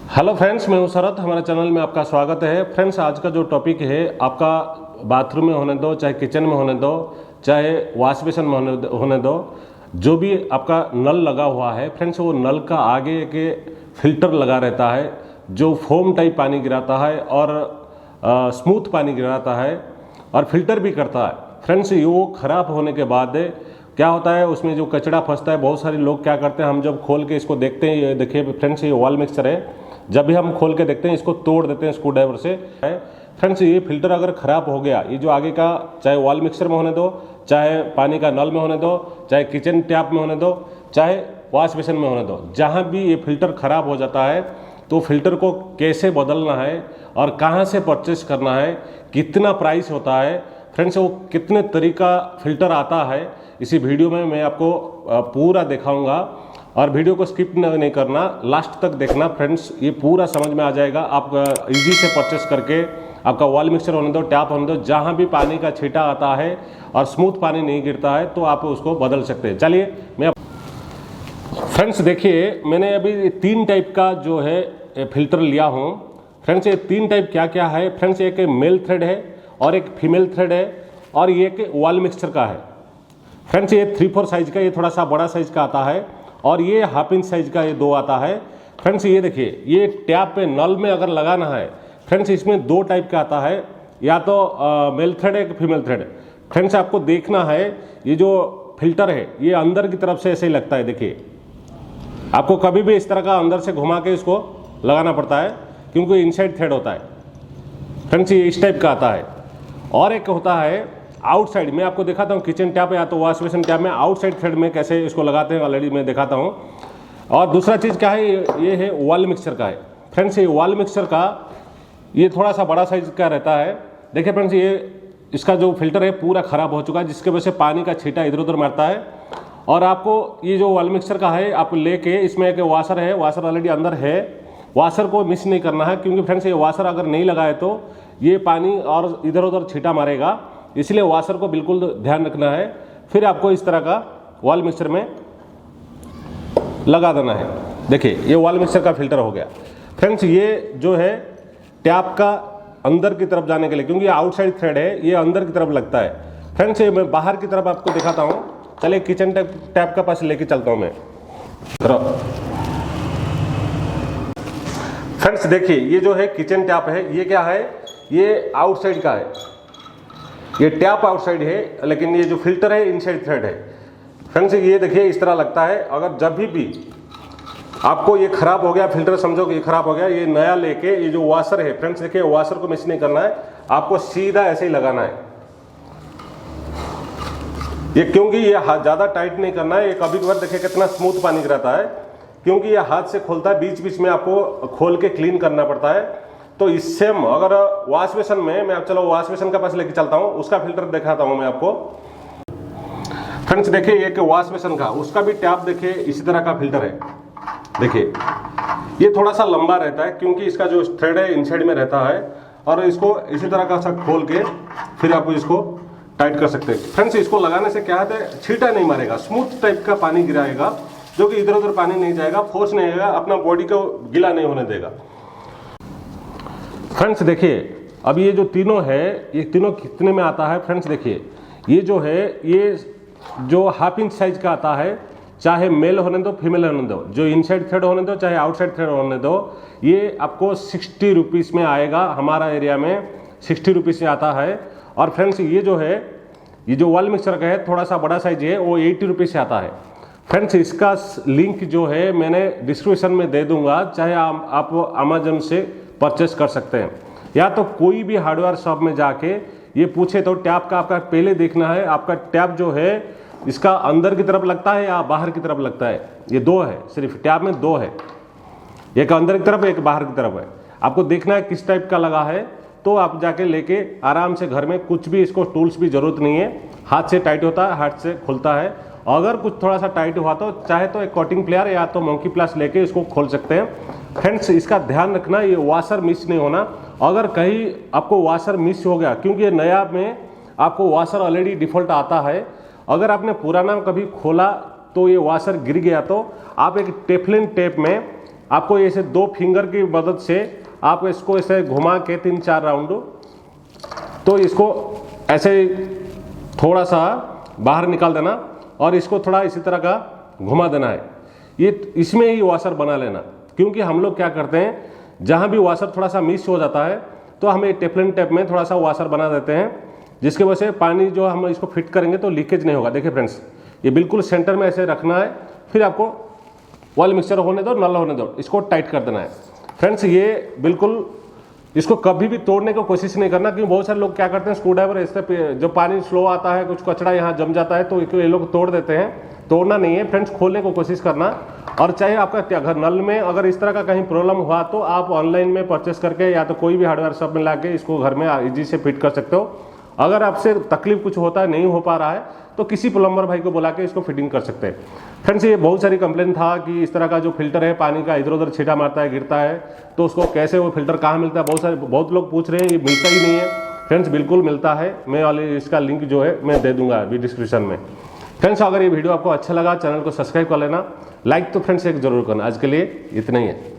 Hello friends, मैं हूं शरत। हमारे चैनल में आपका स्वागत है। फ्रेंड्स, आज का जो टॉपिक है आपका बाथरूम में होने दो, चाहे किचन में होने दो, चाहे वॉश बेसिन में होने दो, जो भी आपका नल लगा हुआ है फ्रेंड्स, वो नल का आगे एक फिल्टर लगा रहता है जो फोम टाइप पानी गिराता है और स्मूथ पानी गिराता है और फिल्टर भी करता है। फ्रेंड्स, ये वो ख़राब होने के बाद क्या होता है, उसमें जो कचरा फंसता है, बहुत सारे लोग क्या करते हैं, हम जब खोल के इसको देखते हैं, ये देखिए फ्रेंड्स, ये वॉल मिक्सचर है, जब भी हम खोल के देखते हैं इसको तोड़ देते हैं स्क्रू ड्राइवर से। फ्रेंड्स, ये फिल्टर अगर ख़राब हो गया, ये जो आगे का, चाहे वॉल मिक्सर में होने दो, चाहे पानी का नल में होने दो, चाहे किचन टैप में होने दो, चाहे वॉश बेसिन में होने दो, जहाँ भी ये फिल्टर ख़राब हो जाता है तो फिल्टर को कैसे बदलना है और कहाँ से परचेस करना है, कितना प्राइस होता है फ्रेंड्स, वो कितने तरीका फिल्टर आता है, इसी वीडियो में मैं आपको पूरा दिखाऊंगा। और वीडियो को स्किप नहीं करना, लास्ट तक देखना फ्रेंड्स, ये पूरा समझ में आ जाएगा। आप इजी से परचेस करके आपका वॉल मिक्सर होने दो, टैप होने दो, जहाँ भी पानी का छींटा आता है और स्मूथ पानी नहीं गिरता है तो आप उसको बदल सकते हैं। चलिए मैं फ्रेंड्स, देखिए मैंने अभी 3 टाइप का जो है फिल्टर लिया हूँ। फ्रेंड्स, ये 3 टाइप क्या क्या है फ्रेंड्स, एक मेल थ्रेड है और एक फीमेल थ्रेड है और ये एक वॉल मिक्सचर का है। फ्रेंड्स, ये 3/4 साइज का, ये थोड़ा सा बड़ा साइज का आता है और ये 1/2 इंच साइज का, ये 2 आता है। फ्रेंड्स, ये देखिए, ये टैप पे नल में अगर लगाना है फ्रेंड्स, इसमें 2 टाइप का आता है, या तो मेल थ्रेड है कि फीमेल थ्रेड। फ्रेंड्स, आपको देखना है, ये जो फिल्टर है ये अंदर की तरफ से ऐसे ही लगता है। देखिए, आपको कभी भी इस तरह का अंदर से घुमा के इसको लगाना पड़ता है क्योंकि इनसाइड थ्रेड होता है। फ्रेंड्स, ये इस टाइप का आता है। और एक होता है आउटसाइड, मैं आपको दिखाता हूँ किचन टैप या तो वॉश बेसिन टैप में आउटसाइड थ्रेड में कैसे इसको लगाते हैं, ऑलरेडी मैं दिखाता हूँ। और दूसरा चीज़ क्या है, ये है वॉल मिक्सचर का है। फ्रेंड्स, ये वॉल मिक्सचर का ये थोड़ा सा बड़ा साइज का रहता है। देखिए फ्रेंड्स, ये इसका जो फिल्टर है पूरा ख़राब हो चुका है, जिसके वजह से पानी का छींटा इधर उधर मारता है। और आपको ये जो वॉल मिक्सचर का है, आप लेके, इसमें एक वाशर है, वाशर ऑलरेडी अंदर है, वाशर को मिस नहीं करना है क्योंकि फ्रेंड्स ये वाशर अगर नहीं लगाए तो ये पानी और इधर उधर छींटा मारेगा, इसलिए वाशर को बिल्कुल ध्यान रखना है। फिर आपको इस तरह का वॉल मिक्सचर में लगा देना है। देखिए, ये वॉल मिक्सचर का फिल्टर हो गया। फ्रेंड्स, ये जो है टैप का अंदर की तरफ जाने के लिए, क्योंकि ये आउटसाइड थ्रेड है, ये अंदर की तरफ लगता है। फ्रेंड्स, ये मैं बाहर की तरफ आपको दिखाता हूँ। चलिए किचन टैप का पास लेके चलता हूँ मैं। फ्रेंड्स, देखिए, ये जो है किचन टैप है, ये क्या है, ये आउटसाइड का है, ये टैप आउटसाइड है, लेकिन ये जो फिल्टर है इनसाइड थ्रेड है। फ्रेंड्स, ये देखिए इस तरह लगता है। अगर जब भी आपको ये खराब हो गया फिल्टर, समझो कि ये खराब हो गया, ये नया लेके, ये जो वॉशर है फ्रेंड्स, देखिए वॉशर को मिस नहीं करना है, आपको सीधा ऐसे ही लगाना है। ये क्योंकि ये हाथ ज़्यादा टाइट नहीं करना है। ये कभी कभार देखिए कितना स्मूथ पानी गिराता है, क्योंकि ये हाथ से खोलता है, बीच बीच में आपको खोल के क्लीन करना पड़ता है। तो इससे हम अगर वॉश बेसिन में, मैं चलो वॉश बेसिन का पास लेके चलता हूँ, उसका फिल्टर दिखाता हूँ मैं आपको। फ्रेंड्स, देखिए एक वॉश बेसिन का, उसका भी टैप देखिए इसी तरह का फिल्टर है। देखिए, ये थोड़ा सा लंबा रहता है क्योंकि इसका जो थ्रेड है इनसाइड में रहता है, और इसको इसी तरह का सा खोल के फिर आप इसको टाइट कर सकते हैं। फ्रेंड्स, इसको लगाने से क्या है, छींटा नहीं मारेगा, स्मूथ टाइप का पानी गिराएगा, जो कि इधर उधर पानी नहीं जाएगा, फोर्स नहीं आएगा, अपना बॉडी को गीला नहीं होने देगा। फ्रेंड्स, देखिए अब ये जो तीनों है, ये तीनों कितने में आता है फ्रेंड्स, देखिए ये जो है, ये जो 1/2 इंच साइज का आता है, चाहे मेल होने दो फीमेल होने दो, जो इनसाइड थ्रेड होने दो चाहे आउटसाइड थ्रेड होने दो, ये आपको 60 रुपीज़ में आएगा। हमारा एरिया में 60 रुपीज़ से आता है। और फ्रेंड्स, ये जो है, ये जो वॉल मिक्सचर का है, थोड़ा सा बड़ा साइज है, वो 80 रुपीज़ से आता है। फ्रेंड्स, इसका लिंक जो है मैंने डिस्क्रिप्शन में दे दूंगा, चाहे आप अमेजन से परचेस कर सकते हैं, या तो कोई भी हार्डवेयर शॉप में जाके ये पूछे तो टैप का आपका पहले देखना है, आपका टैप जो है इसका अंदर की तरफ लगता है या बाहर की तरफ लगता है। ये 2 है, सिर्फ टैप में 2 है, एक अंदर की तरफ एक बाहर की तरफ है। आपको देखना है किस टाइप का लगा है, तो आप जाके लेके आराम से घर में, कुछ भी इसको टूल्स भी जरूरत नहीं है, हाथ से टाइट होता है, हाथ से खुलता है। अगर कुछ थोड़ा सा टाइट हुआ तो चाहे तो एक कटिंग प्लेयर या तो मंकी प्लस लेके इसको खोल सकते हैं। फ्रेंड्स, इसका ध्यान रखना, ये वाशर मिस नहीं होना। अगर कहीं आपको वाशर मिस हो गया, क्योंकि ये नया में आपको वाशर ऑलरेडी डिफ़ॉल्ट आता है, अगर आपने पुराना कभी खोला तो ये वाशर गिर गया तो आप एक टेफलिन टेप में आपको ऐसे 2 फिंगर की मदद से आप इसको ऐसे घुमा के 3-4 राउंड, तो इसको ऐसे थोड़ा सा बाहर निकाल देना और इसको थोड़ा इसी तरह का घुमा देना है। ये इसमें ही वॉशर बना लेना, क्योंकि हम लोग क्या करते हैं जहाँ भी वॉशर थोड़ा सा मिस हो जाता है तो हमें टेफलिन टेप में थोड़ा सा वॉशर बना देते हैं, जिसकी वजह से पानी जो हम इसको फिट करेंगे तो लीकेज नहीं होगा। देखिए फ्रेंड्स, ये बिल्कुल सेंटर में ऐसे रखना है, फिर आपको ऑयल मिक्सचर होने दो, नल होने दो, इसको टाइट कर देना है। फ्रेंड्स ये बिल्कुल इसको कभी भी तोड़ने की कोशिश नहीं करना, क्योंकि बहुत सारे लोग क्या करते हैं स्क्रू ड्राइवर ऐसे जब पानी स्लो आता है कुछ कचरा यहाँ जम जाता है तो ये लोग तोड़ देते हैं। तोड़ना नहीं है फ्रेंड्स, खोलने को कोशिश करना। और चाहे आपका घर नल में अगर इस तरह का कहीं प्रॉब्लम हुआ तो आप ऑनलाइन में परचेस करके या तो कोई भी हार्डवेयर शॉप में लाके इसको घर में इजी से फिट कर सकते हो। अगर आपसे तकलीफ कुछ होता है, नहीं हो पा रहा है, तो किसी प्लम्बर भाई को बुला के इसको फिटिंग कर सकते हैं। फ्रेंड्स ये बहुत सारी कंप्लेंट था कि इस तरह का जो फिल्टर है पानी का इधर उधर छींटा मारता है, गिरता है, तो उसको कैसे वो फिल्टर कहाँ मिलता है, बहुत लोग पूछ रहे हैं। ये मिलता ही नहीं है फ्रेंड्स, बिल्कुल मिलता है। मैं वाले इसका लिंक जो है मैं दे दूंगा अभी डिस्क्रिप्शन में। फ्रेंड्स अगर ये वीडियो आपको अच्छा लगा चैनल को सब्सक्राइब कर लेना, लाइक तो फ्रेंड्स एक जरूर करना। आज के लिए इतना ही है।